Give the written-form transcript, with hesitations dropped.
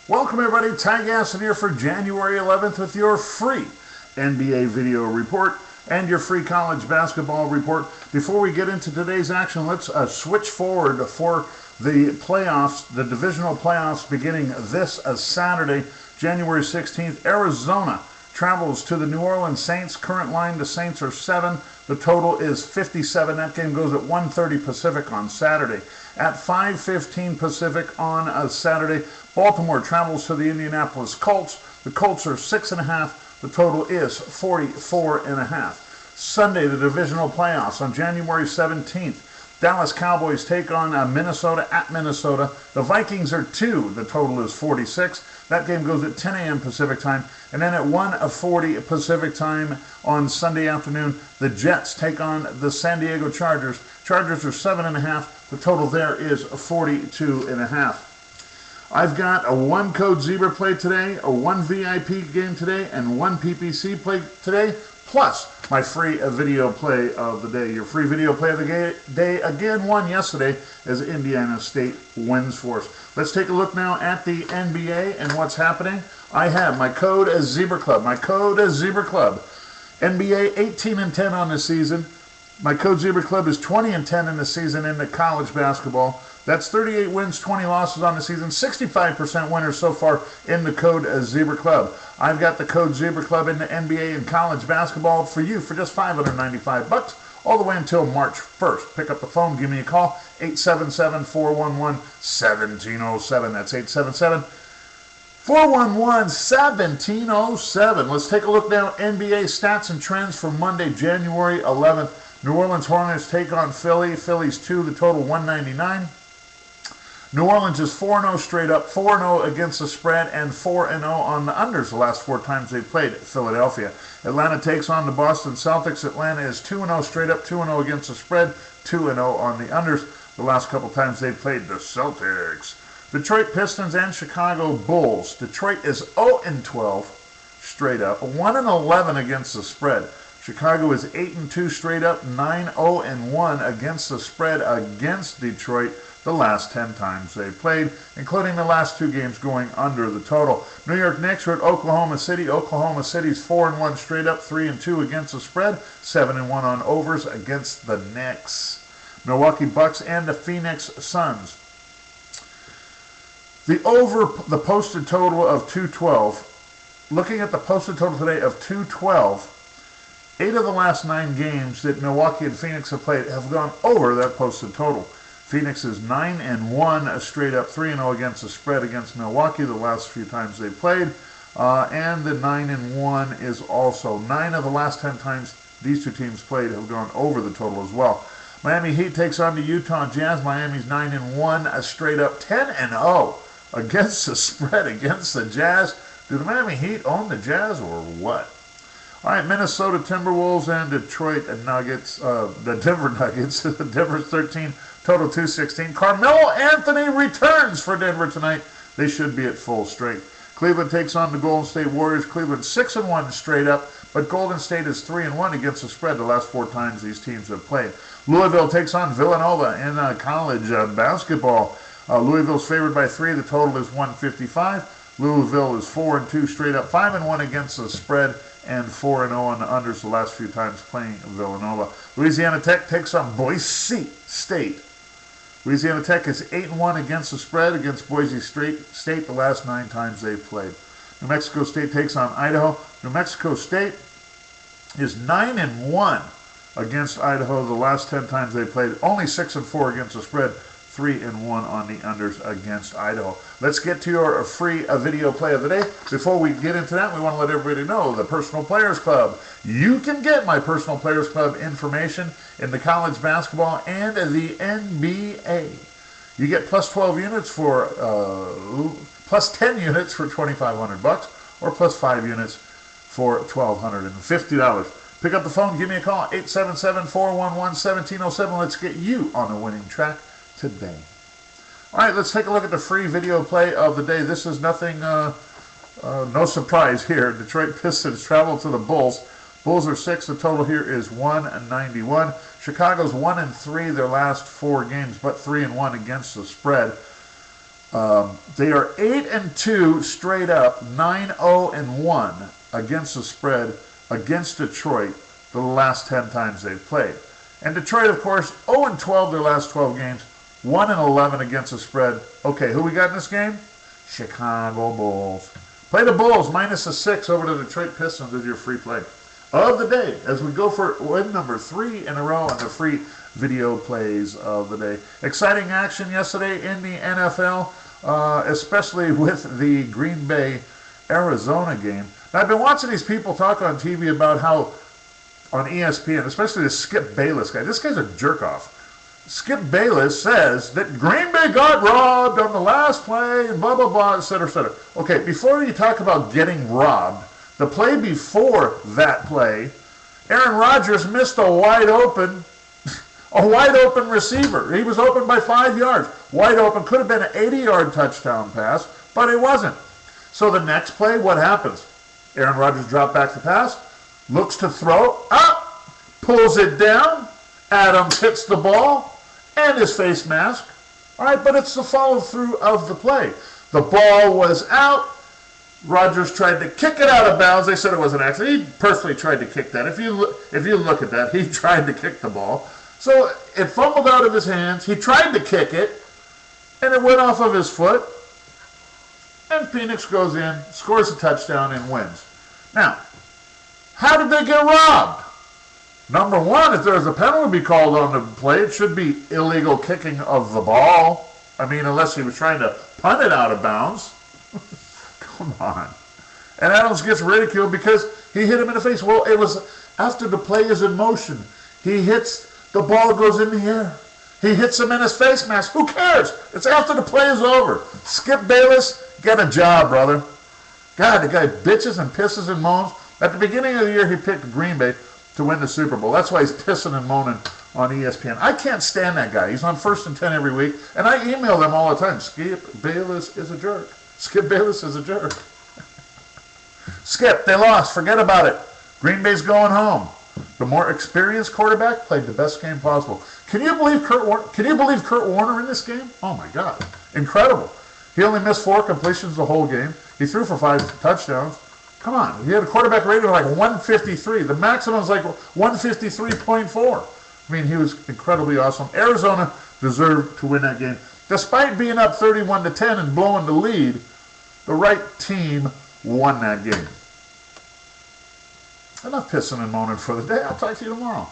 Welcome everybody, TyGaston here for January 11th with your free NBA video report and your free college basketball report. Before we get into today's action, let's switch forward for the playoffs, the divisional playoffs beginning this Saturday, January 16th. Arizona travels to the New Orleans Saints. Current line, the Saints are 7. The total is 57. That game goes at 1:30 Pacific on Saturday. At 5:15 Pacific on Saturday, Baltimore travels to the Indianapolis Colts. The Colts are 6.5. The total is 44.5. Sunday, the divisional playoffs on January 17th. Dallas Cowboys take on Minnesota at Minnesota. The Vikings are 2. The total is 46. That game goes at 10 a.m. Pacific time. And then at 1:40 Pacific time on Sunday afternoon, the Jets take on the San Diego Chargers. Chargers are 7.5. The total there is 42.5. I've got a 1 code zebra play today, a 1 VIP game today, and 1 PPC play today, plus my free video play of the day. Your free video play of the day again won yesterday as Indiana State wins for us. Let's take a look now at the NBA and what's happening. I have my code as Zebra Club. My code as Zebra Club. NBA 18-10 on the season. My code Zebra Club is 20-10 in the season in the college basketball. That's 38 wins, 20 losses on the season, 65% winners so far in the code Zebra Club. I've got the code Zebra Club in the NBA and college basketball for you for just $595 all the way until March 1st. Pick up the phone, give me a call, 877-411-1707. That's 877-411-1707. Let's take a look now at NBA stats and trends for Monday, January 11th. New Orleans Hornets take on Philly. Philly's 2, the total 199. New Orleans is 4-0 straight up, 4-0 against the spread, and 4-0 on the unders the last 4 times they played Philadelphia. Atlanta takes on the Boston Celtics. Atlanta is 2-0 straight up, 2-0 against the spread, 2-0 on the unders the last couple times they played the Celtics. Detroit Pistons and Chicago Bulls. Detroit is 0-12 straight up, 1-11 against the spread. Chicago is 8-2 straight up, 9-0-1 against the spread against Detroit the last 10 times they played, including the last 2 games going under the total. New York Knicks are at Oklahoma City. Oklahoma City's 4-1 straight up, 3-2 against the spread, 7-1 on overs against the Knicks. Milwaukee Bucks and the Phoenix Suns. The posted total of 212. Looking at the posted total today of 212, 8 of the last 9 games that Milwaukee and Phoenix have played have gone over that posted total. Phoenix is 9-1 straight up, 3-0 against the spread against Milwaukee the last few times they played. And the 9-1 is also 9 of the last 10 times these 2 teams played have gone over the total as well. Miami Heat takes on the Utah Jazz. Miami's 9-1 straight up, 10-0 against the spread against the Jazz. Do the Miami Heat own the Jazz or what? All right, Minnesota Timberwolves and Detroit Nuggets, the Denver Nuggets, Denver's 13, total 216. Carmelo Anthony returns for Denver tonight. They should be at full strength. Cleveland takes on the Golden State Warriors. Cleveland 6-1 straight up, but Golden State is 3-1 against the spread the last 4 times these teams have played. Louisville takes on Villanova in college basketball. Louisville's favored by 3. The total is 155. Louisville is 4-2 straight up, 5-1 against the spread, and 4-0 on the unders the last few times playing Villanova. Louisiana Tech takes on Boise State. Louisiana Tech is 8-1 against the spread against Boise State the last 9 times they've played. New Mexico State takes on Idaho. New Mexico State is 9-1 against Idaho the last 10 times they played. Only 6-4 against the spread. 3-1 on the unders against Idaho. Let's get to your free video play of the day. Before we get into that, we want to let everybody know the Personal Players Club. You can get my Personal Players Club information in the college basketball and the NBA. You get plus 12 units for plus 10 units for $2,500 or plus 5 units for $1,250. Pick up the phone, give me a call, 877-411-1707. Let's get you on the winning track today. All right, let's take a look at the free video play of the day. This is nothing, no surprise here. Detroit Pistons travel to the Bulls. Bulls are 6. The total here is 191. Chicago's 1-3 their last 4 games, but 3-1 against the spread. They are 8-2 straight up, 9-0-1 against the spread against Detroit the last 10 times they've played. And Detroit, of course, 0-12 their last 12 games, 1-11 against the spread. Okay, who we got in this game? Chicago Bulls. Play the Bulls -6 over the Detroit Pistons as your free play of the day as we go for win number 3 in a row on the free video plays of the day. Exciting action yesterday in the NFL, especially with the Green Bay Arizona game. Now, I've been watching these people talk on TV about how on ESPN, especially this Skip Bayless guy. This guy's a jerk off. Skip Bayless says that Green Bay got robbed on the last play and blah, blah, blah, et cetera, et cetera. Okay, before you talk about getting robbed, the play before that play, Aaron Rodgers missed a wide open receiver. He was open by 5 yards. Wide open. Could have been an 80-yard touchdown pass, but it wasn't. So the next play, what happens? Aaron Rodgers dropped back the pass, looks to throw, up, pulls it down. Adams hits the ball and his face mask. All right, but it's the follow-through of the play. The ball was out. Rodgers tried to kick it out of bounds. They said it was an accident. He personally tried to kick that. If you look at that, he tried to kick the ball. So it fumbled out of his hands. He tried to kick it, and it went off of his foot. And Phoenix goes in, scores a touchdown, and wins. Now, how did they get robbed? Number one, if there's a penalty called on the play, it should be illegal kicking of the ball. I mean, unless he was trying to punt it out of bounds. Come on. And Adams gets ridiculed because he hit him in the face. Well, it was after the play is in motion. He hits, the ball goes in the air. He hits him in his face mask. Who cares? It's after the play is over. Skip Bayless, get a job, brother. God, the guy bitches and pisses and moans. At the beginning of the year, he picked Green Bay to win the Super Bowl. That's why he's pissing and moaning on ESPN. I can't stand that guy. He's on 1st and 10 every week, and I email them all the time. Skip Bayless is a jerk. Skip Bayless is a jerk. Skip, they lost. Forget about it. Green Bay's going home. The more experienced quarterback played the best game possible. Can you believe Kurt Warner in this game? Oh my God, incredible. He only missed 4 completions the whole game. He threw for 5 touchdowns. Come on, he had a quarterback rating of like 153. The maximum was like 153.4. I mean, he was incredibly awesome. Arizona deserved to win that game. Despite being up 31-10 and blowing the lead, the right team won that game. Enough pissing and moaning for the day. I'll talk to you tomorrow.